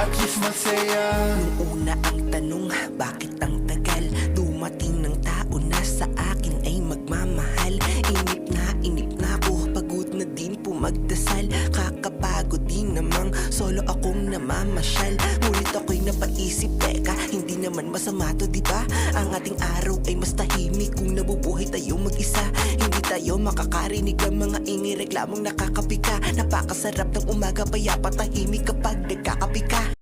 at least masaya. Nung una ang tanong, bakit ang tagal? Dumating ng tao na sa akin ay magmamahal. Inip na ako, pagod na din po magdasal. Kakapagod din namang solo akong namamasyal. Ngunit ako'y napaisip, teka, hindi naman masama to, diba? Ang ating araw ay mas tahimik kung nabubuhay tayo mag-isa. Hindi tayo makakarinig ng mga ingay reklamong nakakapika. Napakasarap ng umaga, payapa tahimik kapag nagkakapi ka.